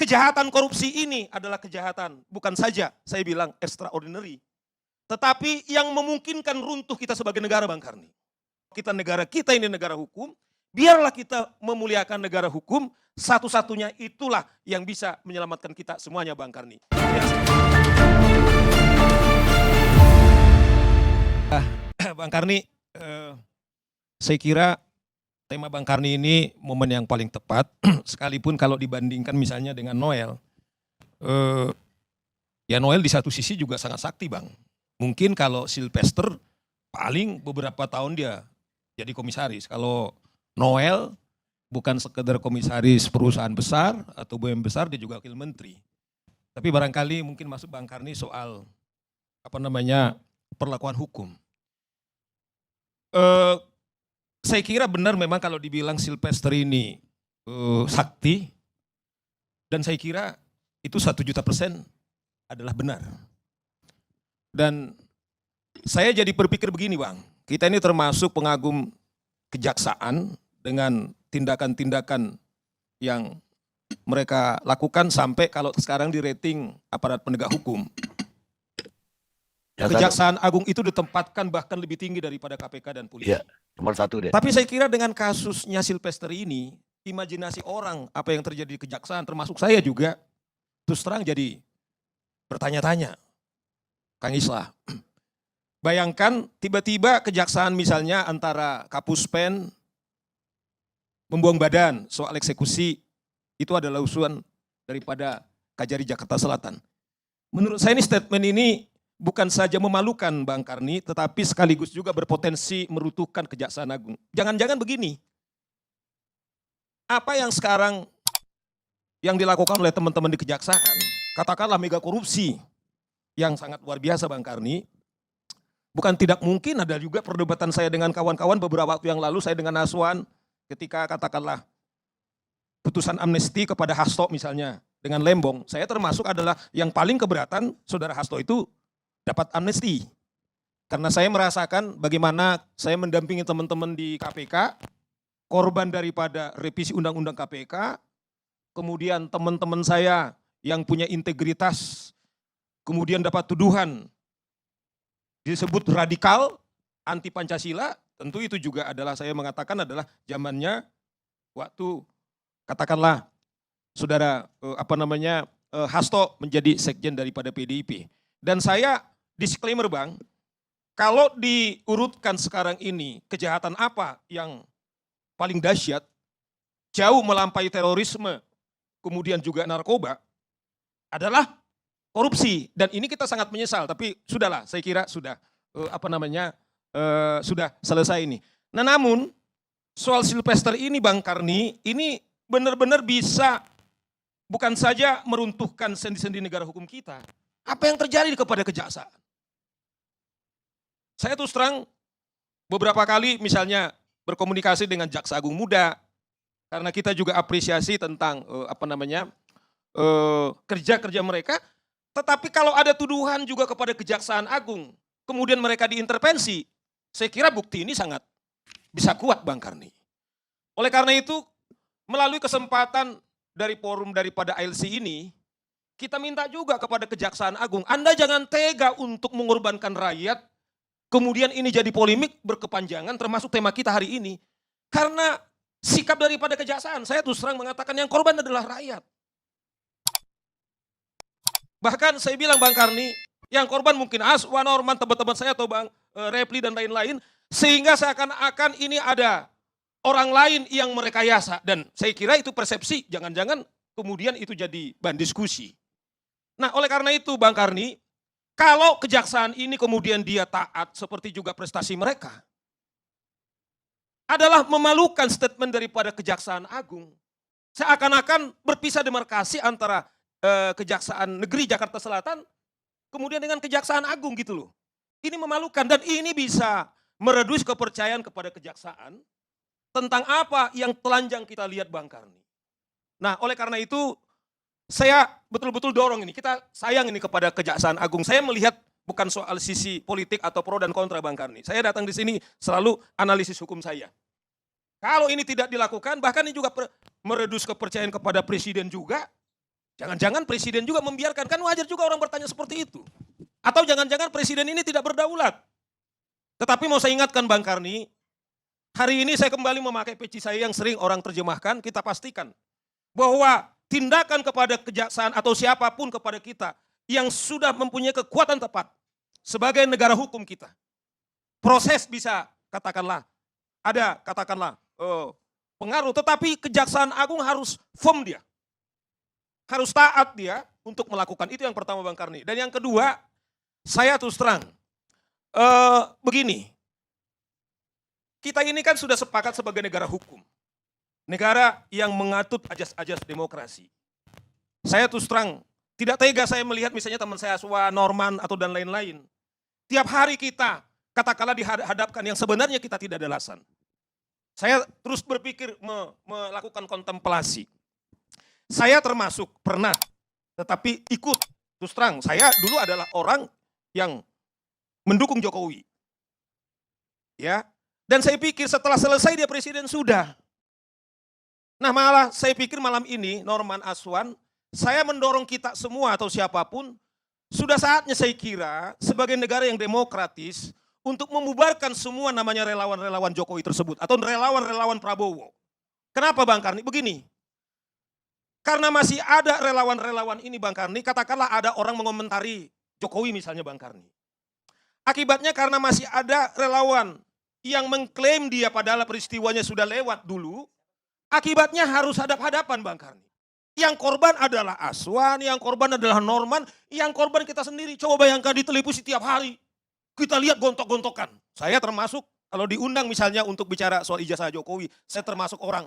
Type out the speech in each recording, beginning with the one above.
kejahatan korupsi ini adalah kejahatan, bukan saja saya bilang extraordinary, tetapi yang memungkinkan runtuh kita sebagai negara, Bang Karni. Kita ini negara hukum, biarlah kita memuliakan negara hukum, satu-satunya itulah yang bisa menyelamatkan kita semuanya, Bang Karni. Bang Karni, saya kira tema Bang Karni ini momen yang paling tepat, sekalipun kalau dibandingkan misalnya dengan Noel, ya Noel di satu sisi juga sangat sakti, Bang. Mungkin kalau Sylvester paling beberapa tahun dia jadi komisaris. Kalau Noel bukan sekedar komisaris perusahaan besar atau BUMN besar, dia juga wakil menteri. Tapi barangkali mungkin masuk Bang Karni soal perlakuan hukum. Saya kira benar memang kalau dibilang Sylvester ini sakti, dan saya kira itu 1.000.000% adalah benar. Dan saya jadi berpikir begini, Bang, kita ini termasuk pengagum kejaksaan dengan tindakan-tindakan yang mereka lakukan sampai kalau sekarang di rating aparat penegak hukum. Kejaksaan Agung itu ditempatkan bahkan lebih tinggi daripada KPK dan polisi. Iya, nomor 1 deh. Tapi saya kira dengan kasusnya Sylvester ini, imajinasi orang apa yang terjadi di kejaksaan, termasuk saya juga, terus terang jadi bertanya-tanya. Kang Islah, bayangkan tiba-tiba kejaksaan misalnya antara Kapuspen membuang badan soal eksekusi, itu adalah usulan daripada Kajari Jakarta Selatan. Menurut saya ini statement ini bukan saja memalukan, Bang Karni, tetapi sekaligus juga berpotensi meruntuhkan Kejaksaan Agung. Jangan-jangan begini, apa yang sekarang yang dilakukan oleh teman-teman di kejaksaan, katakanlah mega korupsi yang sangat luar biasa, Bang Karni, bukan tidak mungkin. Ada juga perdebatan saya dengan kawan-kawan beberapa waktu yang lalu, saya dengan Aswan, ketika katakanlah putusan amnesti kepada Hasto misalnya, dengan Lembong, saya termasuk adalah yang paling keberatan saudara Hasto itu dapat amnesti. Karena saya merasakan bagaimana saya mendampingi teman-teman di KPK, korban daripada revisi undang-undang KPK, kemudian teman-teman saya yang punya integritas, kemudian dapat tuduhan disebut radikal, anti Pancasila, tentu itu juga adalah saya mengatakan adalah zamannya waktu katakanlah saudara Hasto menjadi sekjen daripada PDIP. Dan saya disclaimer, Bang, kalau diurutkan sekarang ini kejahatan apa yang paling dahsyat, jauh melampaui terorisme, kemudian juga narkoba, adalah korupsi. Dan ini kita sangat menyesal, tapi sudahlah, saya kira sudah sudah selesai ini. Nah, namun soal Sylvester ini, Bang Karni, ini benar-benar bisa bukan saja meruntuhkan sendi-sendi negara hukum kita. Apa yang terjadi kepada kejaksaan? Saya terus terang beberapa kali misalnya berkomunikasi dengan Jaksa Agung Muda, karena kita juga apresiasi tentang kerja-kerja mereka. Tetapi kalau ada tuduhan juga kepada Kejaksaan Agung, kemudian mereka diintervensi, saya kira bukti ini sangat bisa kuat, Bang Karni. Oleh karena itu, melalui kesempatan dari forum daripada ALC ini, kita minta juga kepada Kejaksaan Agung, Anda jangan tega untuk mengorbankan rakyat, kemudian ini jadi polemik berkepanjangan termasuk tema kita hari ini. Karena sikap daripada kejaksaan, saya terus terang mengatakan yang korban adalah rakyat. Bahkan saya bilang, Bang Karni, yang korban mungkin Aswan, Norman, teman-teman saya atau Bang Repli dan lain-lain, sehingga seakan-akan ini ada orang lain yang merekayasa. Dan saya kira itu persepsi, jangan-jangan kemudian itu jadi bahan diskusi. Nah, oleh karena itu, Bang Karni, kalau kejaksaan ini kemudian dia taat seperti juga prestasi mereka, adalah memalukan statement daripada Kejaksaan Agung. Seakan-akan berpisah demarkasi antara Kejaksaan Negeri Jakarta Selatan kemudian dengan Kejaksaan Agung gitu loh. Ini memalukan dan ini bisa meredus kepercayaan kepada kejaksaan tentang apa yang telanjang kita lihat, Bang Karni. Nah, oleh karena itu saya betul-betul dorong ini, kita sayang ini kepada Kejaksaan Agung. Saya melihat bukan soal sisi politik atau pro dan kontra, Bang Karni. Saya datang di sini selalu analisis hukum saya. Kalau ini tidak dilakukan, bahkan ini juga meredus kepercayaan kepada presiden juga, Jangan-jangan presiden juga membiarkan, kan wajar juga orang bertanya seperti itu. Atau jangan-jangan presiden ini tidak berdaulat. Tetapi mau saya ingatkan Bang Karni, hari ini saya kembali memakai peci saya yang sering orang terjemahkan, kita pastikan bahwa tindakan kepada kejaksaan atau siapapun kepada kita yang sudah mempunyai kekuatan tepat sebagai negara hukum kita. Proses bisa katakanlah, ada katakanlah pengaruh, tetapi Kejaksaan Agung harus firm dia. Harus taat dia untuk melakukan, itu yang pertama Bang Karni. Dan yang kedua, saya terus terang, begini, kita ini kan sudah sepakat sebagai negara hukum. Negara yang mengatut ajas-ajas demokrasi. Saya terus terang, tidak tega saya melihat misalnya teman saya Aswan, Norman, atau dan lain-lain. Tiap hari kita, katakanlah dihadapkan yang sebenarnya kita tidak ada alasan. Saya terus berpikir melakukan kontemplasi. Saya termasuk pernah, tetapi ikut, terus terang, saya dulu adalah orang yang mendukung Jokowi. Ya, dan saya pikir setelah selesai dia presiden sudah. Nah malah saya pikir malam ini, Norman, Aswan, saya mendorong kita semua atau siapapun, sudah saatnya saya kira sebagai negara yang demokratis, untuk membubarkan semua namanya relawan-relawan Jokowi tersebut, atau relawan-relawan Prabowo. Kenapa Bang Karni? Begini, karena masih ada relawan-relawan ini Bang Karni, katakanlah ada orang mengomentari Jokowi misalnya Bang Karni. Akibatnya karena masih ada relawan yang mengklaim dia padahal peristiwanya sudah lewat dulu, akibatnya harus hadap-hadapan Bang Karni. Yang korban adalah Aswan, yang korban adalah Norman, yang korban kita sendiri. Coba bayangkan di televisi tiap hari, kita lihat gontok-gontokan. Saya termasuk, kalau diundang misalnya untuk bicara soal ijazah Jokowi, saya termasuk orang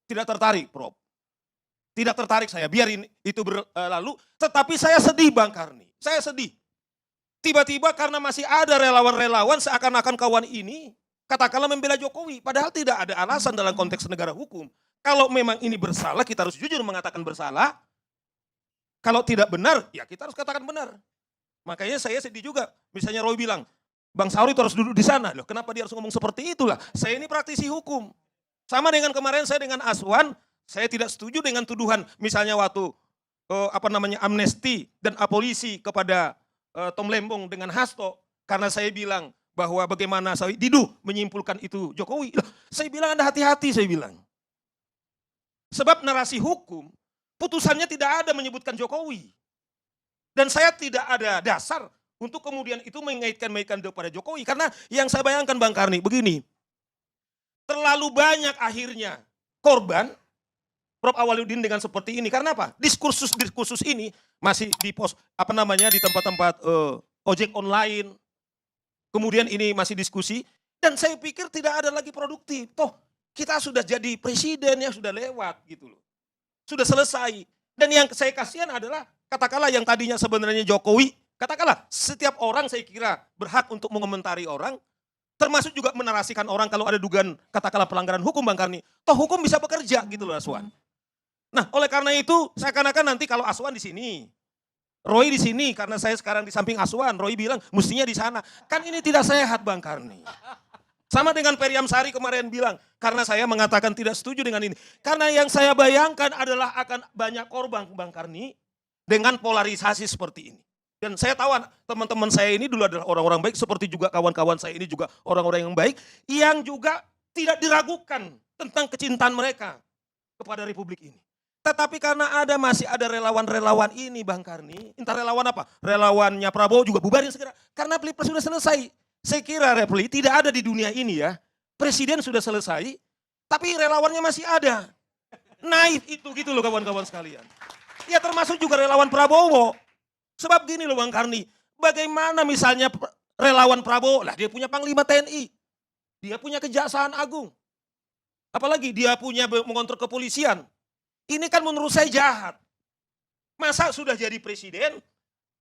tidak tertarik Prof. Tidak tertarik saya, biarin itu berlalu. Tetapi saya sedih Bang Karni, saya sedih. Tiba-tiba karena masih ada relawan-relawan seakan-akan kawan ini, katakanlah membela Jokowi. Padahal tidak ada alasan dalam konteks negara hukum. Kalau memang ini bersalah, kita harus jujur mengatakan bersalah. Kalau tidak benar, ya kita harus katakan benar. Makanya saya sedih juga. Misalnya Roy bilang, Bang Sauri itu harus duduk di sana. Loh, kenapa dia harus ngomong seperti itulah? Saya ini praktisi hukum. Sama dengan kemarin saya dengan Aswan, saya tidak setuju dengan tuduhan misalnya waktu amnesti dan abolisi kepada Tom Lembong dengan Hasto, karena saya bilang bahwa bagaimana Didu menyimpulkan itu Jokowi. Loh, saya bilang Anda hati-hati, saya bilang. Sebab narasi hukum putusannya tidak ada menyebutkan Jokowi. Dan saya tidak ada dasar untuk kemudian itu mengaitkan kepada Jokowi, karena yang saya bayangkan Bang Karni begini. Terlalu banyak akhirnya korban Prof Awaludin dengan seperti ini. Karena apa? Diskursus ini masih di di tempat-tempat ojek online. Kemudian ini masih diskusi dan saya pikir tidak ada lagi produktif. Toh kita sudah jadi presiden yang sudah lewat gitu loh. Sudah selesai. Dan yang saya kasihan adalah katakanlah yang tadinya sebenarnya Jokowi, katakanlah setiap orang saya kira berhak untuk mengomentari orang, termasuk juga menarasikan orang kalau ada dugaan katakanlah pelanggaran hukum Bang Karni. Toh hukum bisa bekerja gitu loh Aswan. Nah, oleh karena itu seakan-akan nanti kalau Aswan di sini, Roy di sini, karena saya sekarang di samping Aswan, Roy bilang mestinya di sana. Kan ini tidak sehat Bang Karni. Sama dengan Periam Sari kemarin bilang, karena saya mengatakan tidak setuju dengan ini. Karena yang saya bayangkan adalah akan banyak korban Bang Karni dengan polarisasi seperti ini. Dan saya tahu teman-teman saya ini dulu adalah orang-orang baik, seperti juga kawan-kawan saya ini juga orang-orang yang baik, yang juga tidak diragukan tentang kecintaan mereka kepada Republik ini. Tetapi karena masih ada relawan-relawan ini Bang Karni, entah relawan apa, relawannya Prabowo juga bubarin segera. Karena Pilpres sudah selesai. Saya kira Repli tidak ada di dunia ini ya, presiden sudah selesai, tapi relawannya masih ada. Naif itu gitu loh kawan-kawan sekalian. Ya termasuk juga relawan Prabowo. Sebab gini loh Bang Karni, bagaimana misalnya relawan Prabowo, lah dia punya Panglima TNI, dia punya Kejaksaan Agung, apalagi dia punya mengontrol kepolisian. Ini kan menurut saya jahat. Masa sudah jadi presiden,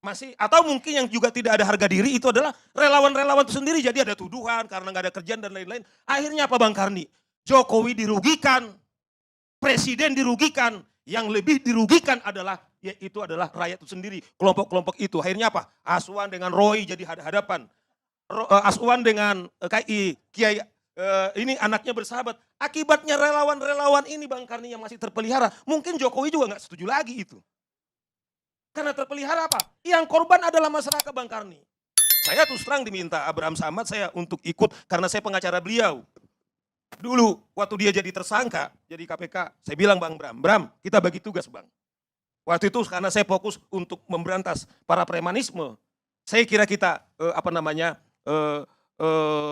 masih atau mungkin yang juga tidak ada harga diri itu adalah relawan-relawan itu sendiri. Jadi ada tuduhan karena nggak ada kerjaan dan lain-lain. Akhirnya apa Bang Karni? Jokowi dirugikan, presiden dirugikan, yang lebih dirugikan adalah yaitu adalah rakyat itu sendiri, kelompok-kelompok itu. Akhirnya apa? Aswan dengan Roy jadi hadapan. Aswan dengan Kiai ini anaknya bersahabat. Akibatnya relawan-relawan ini Bang Karni yang masih terpelihara. Mungkin Jokowi juga nggak setuju lagi itu. Karena terpelihara apa? Yang korban adalah masyarakat Bang Karni. Saya terus terang diminta Abraham Samad saya untuk ikut karena saya pengacara beliau. Dulu waktu dia jadi tersangka, jadi KPK, saya bilang Bang Bram, kita bagi tugas Bang. Waktu itu karena saya fokus untuk memberantas para premanisme, saya kira kita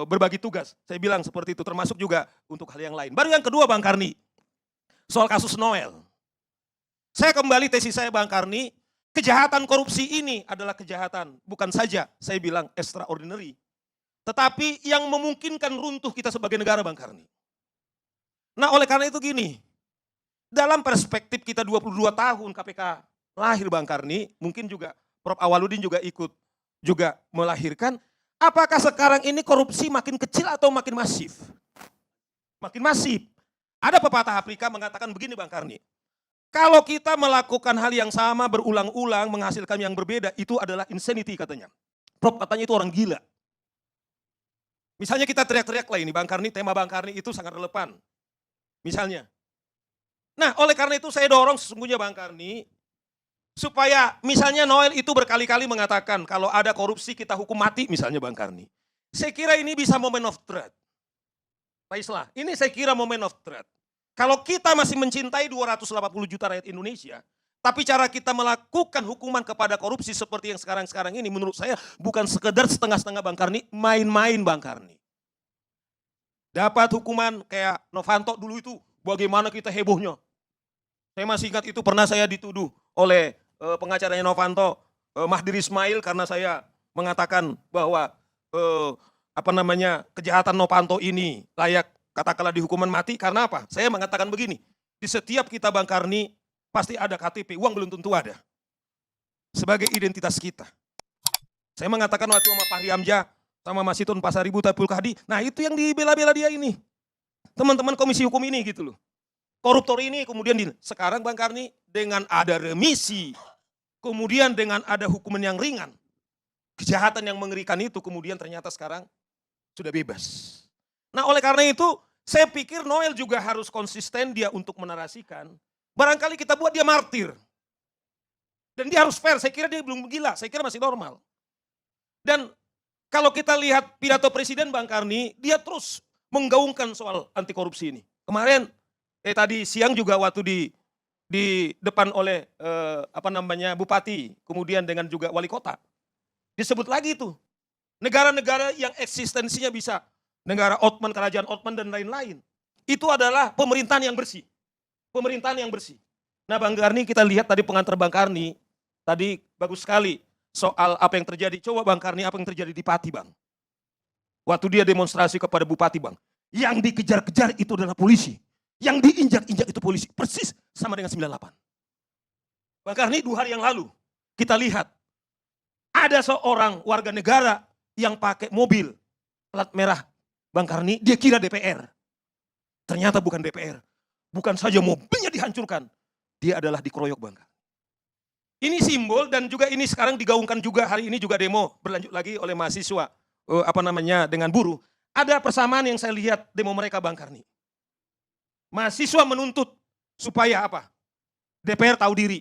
berbagi tugas. Saya bilang seperti itu, termasuk juga untuk hal yang lain. Baru yang kedua Bang Karni, soal kasus Noel. Saya kembali tesis saya Bang Karni, kejahatan korupsi ini adalah kejahatan, bukan saja saya bilang extraordinary, tetapi yang memungkinkan runtuh kita sebagai negara Bang Karni. Nah oleh karena itu gini, dalam perspektif kita 22 tahun KPK lahir Bang Karni, mungkin juga Prof. Awaludin juga ikut juga melahirkan, apakah sekarang ini korupsi makin kecil atau makin masif? Makin masif. Ada pepatah Afrika mengatakan begini Bang Karni, kalau kita melakukan hal yang sama berulang-ulang menghasilkan yang berbeda, itu adalah insanity katanya. Prof katanya itu orang gila. Misalnya kita teriak-teriak lah ini Bang Karni, tema Bang Karni itu sangat relevan. Misalnya. Nah oleh karena itu saya dorong sesungguhnya Bang Karni, supaya misalnya Noel itu berkali-kali mengatakan kalau ada korupsi kita hukum mati misalnya Bang Karni. Saya kira ini bisa moment of truth. Pak Islah, ini saya kira moment of truth. Kalau kita masih mencintai 280 juta rakyat Indonesia, tapi cara kita melakukan hukuman kepada korupsi seperti yang sekarang-sekarang ini menurut saya bukan sekedar setengah-setengah Bang Karni, main-main Bang Karni. Dapat hukuman kayak Novanto dulu itu, bagaimana kita hebohnya. Saya masih ingat itu pernah saya dituduh oleh pengacaranya Novanto, Mahdir Ismail, karena saya mengatakan bahwa kejahatan Novanto ini layak katakanlah dihukuman mati. Karena apa? Saya mengatakan begini, di setiap kita Bang Karni pasti ada KTP, uang belum tentu ada. Sebagai identitas kita. Saya mengatakan waktu sama Fahri Hamzah, sama Mas Hitun Pasaribu Tapul Kahdi, nah itu yang dibela-bela dia ini. Teman-teman komisi hukum ini gitu loh. Koruptor ini kemudian sekarang Bang Karni dengan ada remisi, kemudian dengan ada hukuman yang ringan, kejahatan yang mengerikan itu kemudian ternyata sekarang sudah bebas. Nah oleh karena itu saya pikir Noel juga harus konsisten dia untuk menarasikan. Barangkali kita buat dia martir. Dan dia harus fair, saya kira dia belum gila, saya kira masih normal. Dan kalau kita lihat pidato Presiden Bang Karni, dia terus menggaungkan soal anti korupsi ini. Kemarin, tadi siang juga waktu di depan oleh Bupati, kemudian dengan juga Wali Kota. Disebut lagi itu, negara-negara yang eksistensinya bisa, negara Ottoman, Kerajaan Ottoman dan lain-lain. Itu adalah pemerintahan yang bersih. Pemerintahan yang bersih. Nah Bang Karni kita lihat tadi pengantar Bang Karni, tadi bagus sekali soal apa yang terjadi. Coba Bang Karni apa yang terjadi di Pati Bang. Waktu dia demonstrasi kepada Bupati Bang. Yang dikejar-kejar itu adalah polisi. Yang diinjak-injak itu polisi. Persis sama dengan 98. Bang Karni 2 hari yang lalu kita lihat ada seorang warga negara yang pakai mobil plat merah Bang Karni, dia kira DPR. Ternyata bukan DPR. Bukan saja mobilnya dihancurkan, dia adalah dikeroyok Bang Karni. Ini simbol dan juga ini sekarang digaungkan juga hari ini juga demo berlanjut lagi oleh mahasiswa dengan buruh. Ada persamaan yang saya lihat demo mereka Bang Karni. Mahasiswa menuntut supaya apa? DPR tahu diri.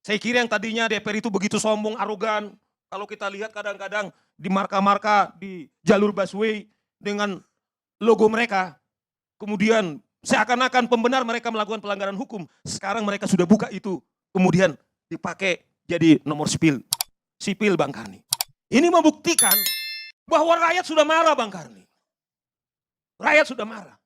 Saya kira yang tadinya DPR itu begitu sombong, arogan. Kalau kita lihat kadang-kadang di marka-marka di jalur busway dengan logo mereka. Kemudian seakan-akan pembenar mereka melakukan pelanggaran hukum. Sekarang mereka sudah buka itu. Kemudian dipakai jadi nomor sipil Bang Karni. Ini membuktikan bahwa rakyat sudah marah Bang Karni. Rakyat sudah marah.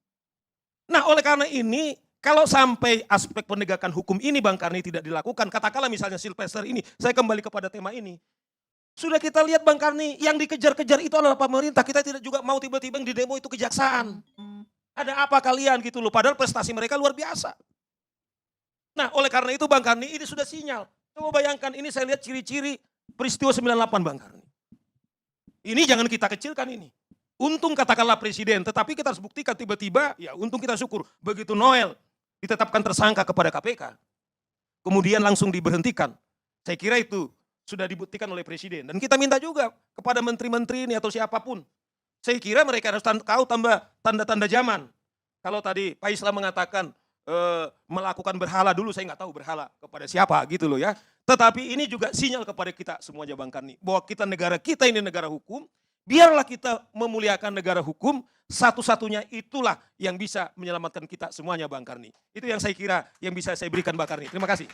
Nah oleh karena ini, kalau sampai aspek penegakan hukum ini Bang Karni tidak dilakukan, katakanlah misalnya Silvester ini, saya kembali kepada tema ini. Sudah kita lihat Bang Karni, yang dikejar-kejar itu adalah pemerintah, kita tidak juga mau tiba-tiba yang di demo itu kejaksaan. Ada apa kalian gitu loh, padahal prestasi mereka luar biasa. Nah oleh karena itu Bang Karni ini sudah sinyal. Coba bayangkan ini saya lihat ciri-ciri peristiwa 98 Bang Karni. Ini jangan kita kecilkan ini. Untung katakanlah presiden, tetapi kita harus buktikan tiba-tiba, ya untung kita syukur. Begitu Noel ditetapkan tersangka kepada KPK, kemudian langsung diberhentikan. Saya kira itu sudah dibuktikan oleh presiden. Dan kita minta juga kepada menteri-menteri ini atau siapapun. Saya kira mereka harus tahu tambah tanda-tanda zaman. Kalau tadi Pak Islam mengatakan melakukan berhala dulu, saya nggak tahu berhala kepada siapa gitu loh ya. Tetapi ini juga sinyal kepada kita semuanya Bang Karni, bahwa negara kita ini negara hukum, biarlah kita memuliakan negara hukum, satu-satunya itulah yang bisa menyelamatkan kita semuanya Bang Karni. Itu yang saya kira yang bisa saya berikan Bang Karni. Terima kasih.